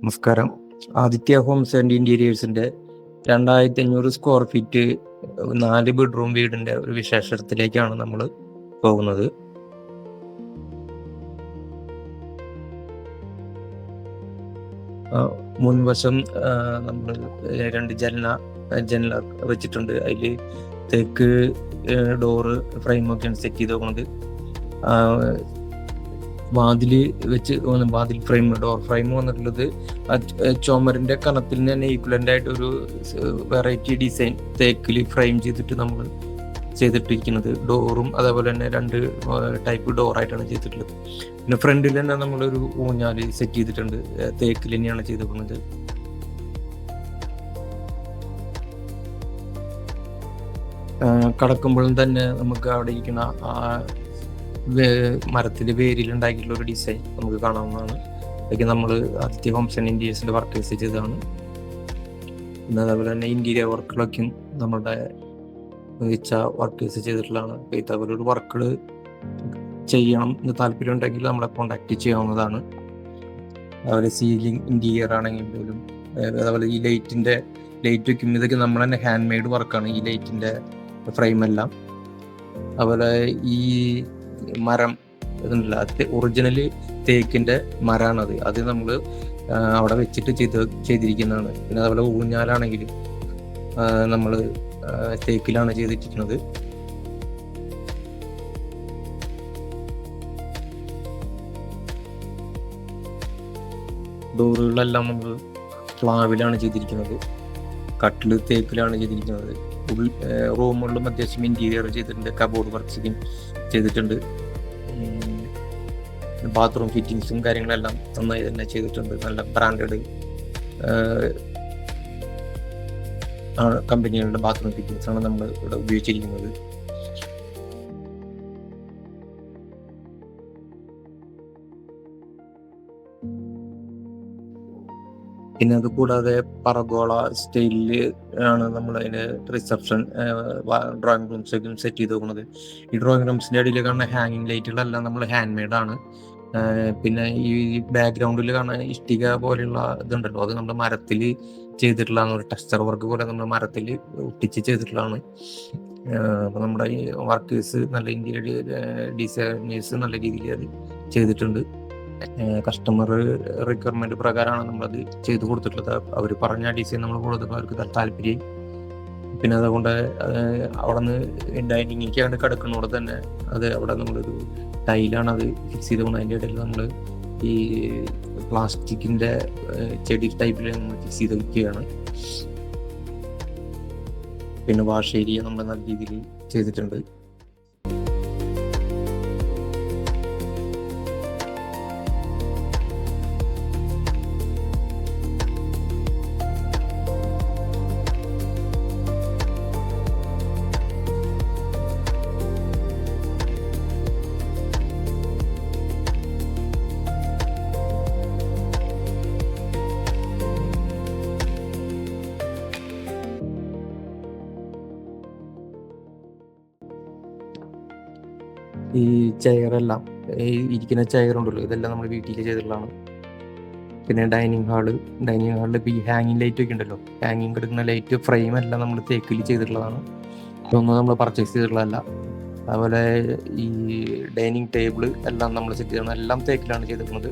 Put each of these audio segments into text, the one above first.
നമസ്കാരം. Aditya homes and ഇന്റീരിയേഴ്സിന്റെ 2500 square feet 4 bedroom വീടിന്റെ ഒരു വിശേഷത്തിലേക്കാണ് നമ്മൾ പോകുന്നത്. മുൻവശം നമ്മൾ 2 ജനല വെച്ചിട്ടുണ്ട്. അതിൽ തേക്ക് ഡോറ് ഫ്രെയിമൊക്കെയാണ് സെറ്റ് ചെയ്ത് പോകുന്നത്. വാതിൽ ഫ്രെയിം, ഡോർ ഫ്രെയിം വന്നിട്ടുള്ളത് ചുമരിന്റെ കനത്തിൽ തന്നെ ഈക്വലന്റ് ആയിട്ട് ഒരു വെറൈറ്റി ഡിസൈൻ തേക്കിൽ ഫ്രെയിം ചെയ്തിട്ട് നമ്മൾ ചെയ്തിട്ടിരിക്കുന്നത്. ഡോറും അതേപോലെ തന്നെ 2 ടൈപ്പ് ഡോറായിട്ടാണ് ചെയ്തിട്ടുള്ളത്. പിന്നെ ഫ്രണ്ടിൽ തന്നെ നമ്മളൊരു ഊഞ്ഞാല് സെറ്റ് ചെയ്തിട്ടുണ്ട്, തേക്കിൽ തന്നെയാണ് ചെയ്തിരിക്കുന്നത്. കടക്കുമ്പോഴും തന്നെ നമുക്ക് അവിടെ ഇരിക്കുന്ന മരത്തിന്റെ വേരിൽ ഉണ്ടാക്കിയിട്ടുള്ള ഒരു ഡിസൈൻ നമുക്ക് കാണാവുന്നതാണ്. അതൊക്കെ നമ്മൾ ആദിത്യ ഹോംസ് ആൻഡ് ഇന്റീരിയേഴ്സിന്റെ വർക്കേഴ്സ് ചെയ്തതാണ്. പിന്നെ അതേപോലെ തന്നെ ഇന്റീരിയർ വർക്കുകളൊക്കെയും നമ്മുടെ മികച്ച വർക്കേഴ്സ് ചെയ്തിട്ടുള്ളതാണ്. ഇതേപോലെ ഒരു വർക്കുകൾ ചെയ്യണം എന്ന് താല്പര്യം ഉണ്ടെങ്കിൽ നമ്മളെ കോണ്ടാക്ട് ചെയ്യാവുന്നതാണ്. അതുപോലെ സീലിംഗ് ഇന്റീരിയർ ആണെങ്കിൽ പോലും, അതേപോലെ ഈ ലൈറ്റ് വയ്ക്കും, ഇതൊക്കെ നമ്മൾ തന്നെ ഹാൻഡ് മെയ്ഡ് വർക്കാണ് ഈ ലൈറ്റിന്റെ ഫ്രെയിം എല്ലാം. അതുപോലെ ഈ മരം ഇതുണ്ടല്ല, ഒറിജിനൽ തേക്കിന്റെ മരമാണത്. അത് നമ്മൾ അവിടെ വെച്ചിട്ട് ചെയ്തിരിക്കുന്നതാണ്. പിന്നെ അതുപോലെ ഊഞ്ഞാലാണെങ്കിൽ നമ്മൾ തേക്കിലാണ് ചെയ്തിരിക്കുന്നത്. ഡോറുകളെല്ലാം നമ്മൾ പ്ലാവിലാണ് ചെയ്തിരിക്കുന്നത്. കട്ടില് തേക്കിലാണ് ചെയ്തിരിക്കുന്നത്. റൂമുകളിലും അത്യാവശ്യം ഇന്റീരിയർ ചെയ്തിട്ടുണ്ട്. കബോർഡ് വർക്ക്സും ചെയ്തിട്ടുണ്ട്. ബാത്റൂം ഫിറ്റിങ്സും കാര്യങ്ങളെല്ലാം നന്നായി തന്നെ ചെയ്തിട്ടുണ്ട്. നല്ല ബ്രാൻഡഡ് കമ്പനികളുടെ ബാത്റൂം ഫിറ്റിങ്സ് ആണ് നമ്മൾ ഇവിടെ ഉപയോഗിച്ചിരിക്കുന്നത്. പിന്നെ അത് കൂടാതെ പറഗോള സ്റ്റൈലില് ആണ് നമ്മൾ അതിന് റിസപ്ഷൻ ഡ്രോയിങ് റൂംസൊക്കെ സെറ്റ് ചെയ്ത് നോക്കുന്നത്. ഈ ഡ്രോയിങ് റൂംസിന്റെ അടിയിൽ കാണുന്ന ഹാങ്ങിങ് ലൈറ്റുകളെല്ലാം നമ്മൾ ഹാൻഡ് മെയ്ഡ് ആണ്. പിന്നെ ഈ ബാക്ക്ഗ്രൗണ്ടിൽ കാണുന്ന ഇഷ്ടിക പോലെയുള്ള ഇതുണ്ടല്ലോ, അത് നമ്മൾ മരത്തിൽ ചെയ്തിട്ടുള്ളതാണ്. ഒരു ടെക്സ്ചർ വർക്ക് പോലെ നമ്മൾ മരത്തിൽ ഒട്ടിച്ച് ചെയ്തിട്ടുള്ളതാണ്. അപ്പൊ നമ്മുടെ ഈ വർക്കേഴ്സ് നല്ല ഇന്റീരിയർ ഡിസൈനേഴ്സ് നല്ല രീതിയിൽ അത് ചെയ്തിട്ടുണ്ട്. കസ്റ്റമർ റിക്വയർമെന്റ് പ്രകാരമാണ് നമ്മളത് ചെയ്തു കൊടുത്തിട്ടുള്ളത്. അവർ പറഞ്ഞ ഡിസൈൻ നമ്മൾ കൊടുത്തപ്പോൾ അവർക്ക് താല്പര്യം. പിന്നെ അതുകൊണ്ട് അവിടെ നിന്ന് ഡൈനിങ്ങിലേക്കാണ്ട് കിടക്കുന്നതോടെ തന്നെ അത് അവിടെ നമ്മളൊരു ടൈലാണ് അത് ഫിക്സ് ചെയ്ത് പോകുന്നത്. അതിൻ്റെ ഇടയിൽ നമ്മൾ ഈ പ്ലാസ്റ്റിക്കിന്റെ ചെടി ടൈപ്പിൽ നമ്മൾ ഫിക്സ് ചെയ്ത് വയ്ക്കുകയാണ്. പിന്നെ വാഷ് ഏരിയ നമ്മൾ നല്ല രീതിയിൽ ചെയ്തിട്ടുണ്ട്. ഈ ചെയറെല്ലാം, ഈ ഇരിക്കുന്ന ചെയറുണ്ടല്ലോ, ഇതെല്ലാം നമ്മൾ വീട്ടിൽ ചെയ്തിട്ടുള്ളതാണ്. പിന്നെ ഡൈനിങ് ഹാളിൽ ഇപ്പോൾ ഈ ഹാങ്ങിങ് ലൈറ്റ് ഒക്കെ ഉണ്ടല്ലോ, ഹാങ്ങിങ് കിടക്കുന്ന ലൈറ്റ് ഫ്രെയിം എല്ലാം നമ്മൾ തേക്കിൽ ചെയ്തിട്ടുള്ളതാണ്. ഇതൊന്നും നമ്മൾ പർച്ചേസ് ചെയ്തിട്ടുള്ളതല്ല. അതുപോലെ ഈ ഡൈനിങ് ടേബിൾ എല്ലാം നമ്മൾ സെറ്റ് ചെയ്യണം, എല്ലാം തേക്കിലാണ് ചെയ്തിട്ടുള്ളത്.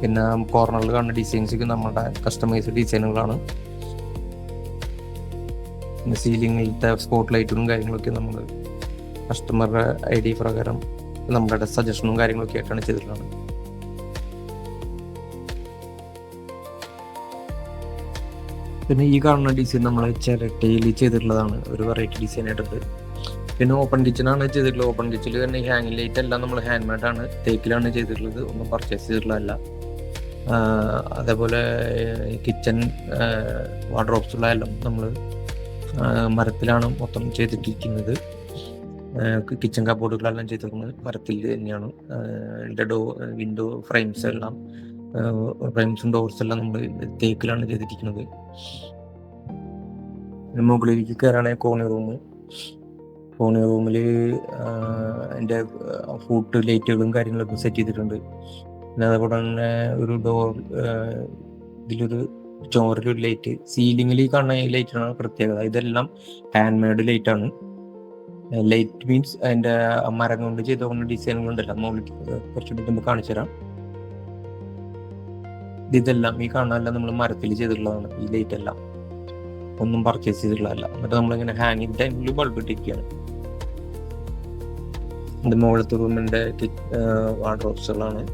പിന്നെ കോർണറിൽ കാണുന്ന ഡിസൈൻസൊക്കെ നമ്മുടെ കസ്റ്റമൈസ്ഡ് ഡിസൈനുകളാണ്. പിന്നെ സീലിംഗിലത്തെ സ്പോട്ട് ലൈറ്റും കാര്യങ്ങളൊക്കെ നമ്മൾ കസ്റ്റമറുടെ ഐഡിയ പ്രകാരം നമ്മുടെ സജഷനും കാര്യങ്ങളൊക്കെ ആയിട്ടാണ് ചെയ്തിട്ടുള്ളത്. പിന്നെ ഈ കാണുന്ന ഡിസൈൻ നമ്മൾ ചിരട്ടയിൽ ചെയ്തിട്ടുള്ളതാണ്, ഒരു വെറൈറ്റി ഡിസൈൻ ആയിട്ടുണ്ട്. പിന്നെ ഓപ്പൺ കിച്ചണാണ് ചെയ്തിട്ടുള്ളത്. ഓപ്പൺ കിച്ചണിൽ തന്നെ ഹാങ്ങിങ് ലൈറ്റ് എല്ലാം നമ്മൾ ഹാൻഡ് മെയ്ഡ് ആണ്, തേക്കിലാണ് ചെയ്തിട്ടുള്ളത്, ഒന്നും പർച്ചേസ് ചെയ്തിട്ടുള്ളതല്ല. അതേപോലെ കിച്ചൺ വാർഡ്രോബ്സുകളെല്ലാം നമ്മൾ മരത്തിലാണ് മൊത്തം ചെയ്തിട്ടിരിക്കുന്നത്. കിച്ചൺ കബോർഡുകളെല്ലാം ചെയ്തിരിക്കുന്നത് മരത്തിൽ തന്നെയാണ്. വിൻഡോ ഫ്രെയിംസും ഡോർസ് എല്ലാം നമ്മൾ തേക്കിലാണ് ചെയ്തിരിക്കുന്നത്. മുകളിലേക്ക് കയറാണെങ്കിൽ കോണി റൂമിൽ എൻ്റെ ഫുഡ് ലൈറ്റുകളും കാര്യങ്ങളൊക്കെ സെറ്റ് ചെയ്തിട്ടുണ്ട്. പിന്നെ അതേപോലെ തന്നെ ഒരു ഡോർ, ഇതിലൊരു ചോറിലൊരു ലൈറ്റ്, സീലിംഗിൽ ഈ കാണുന്ന ലൈറ്റാണ് പ്രത്യേകത. ഇതെല്ലാം ഹാൻഡ് മെയ്ഡ് ലൈറ്റ് ആണ്. ലൈറ്റ് മീൻസ് അതിന്റെ മരം കൊണ്ട് ചെയ്ത ഡിസൈനുകളുണ്ടല്ലോ, മുകളിൽ കുറച്ചുകൂടി നമുക്ക് കാണിച്ചു തരാം. ഇതെല്ലാം ഈ കാണാനെല്ലാം നമ്മൾ മരത്തിൽ ചെയ്തിട്ടുള്ളതാണ്. ഈ ലൈറ്റ് എല്ലാം ഒന്നും പർച്ചേസ് ചെയ്തിട്ടുള്ളതല്ല. എന്നിട്ട് നമ്മളിങ്ങനെ ഹാങ്ങിങ് ടൈമിൽ ബൾബ് ഇട്ടിരിക്കുകയാണ്. ഇത് മുകളിലത്തെ റൂമിന്റെ വാർഡ്രോബ്സുകളാണ്.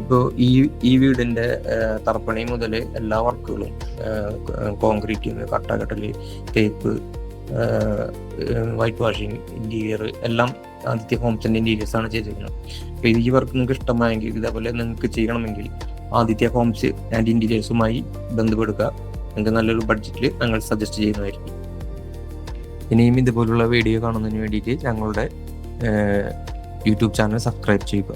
ഇപ്പോൾ ഈ വീടിന്റെ തറപ്പണി മുതൽ എല്ലാ വർക്കുകളും, കോൺക്രീറ്റിങ്, കട്ടകട്ടല്, തേപ്പ്, വൈറ്റ് വാഷിങ്, ഇന്റീരിയർ എല്ലാം ആദിത്യ ഹോംസിന്റെ ഇന്റീരിയേഴ്സ് ആണ് ചെയ്തിരിക്കുന്നത്. അപ്പോൾ ഈ വർക്ക് നിങ്ങൾക്ക് ഇഷ്ടമായെങ്കിൽ, ഇതേപോലെ നിങ്ങൾക്ക് ചെയ്യണമെങ്കിൽ ആദിത്യ ഹോംസ് ആൻഡ് ഇന്റീരിയേഴ്സുമായി ബന്ധപ്പെടുക. നിങ്ങൾക്ക് നല്ലൊരു ബഡ്ജറ്റിൽ ഞങ്ങൾ സജസ്റ്റ് ചെയ്യുന്നതായിരിക്കും. ഇനിയും ഇതുപോലുള്ള വീഡിയോ കാണുന്നതിന് വേണ്ടിയിട്ട് ഞങ്ങളുടെ യൂട്യൂബ് ചാനൽ സബ്സ്ക്രൈബ് ചെയ്യുക.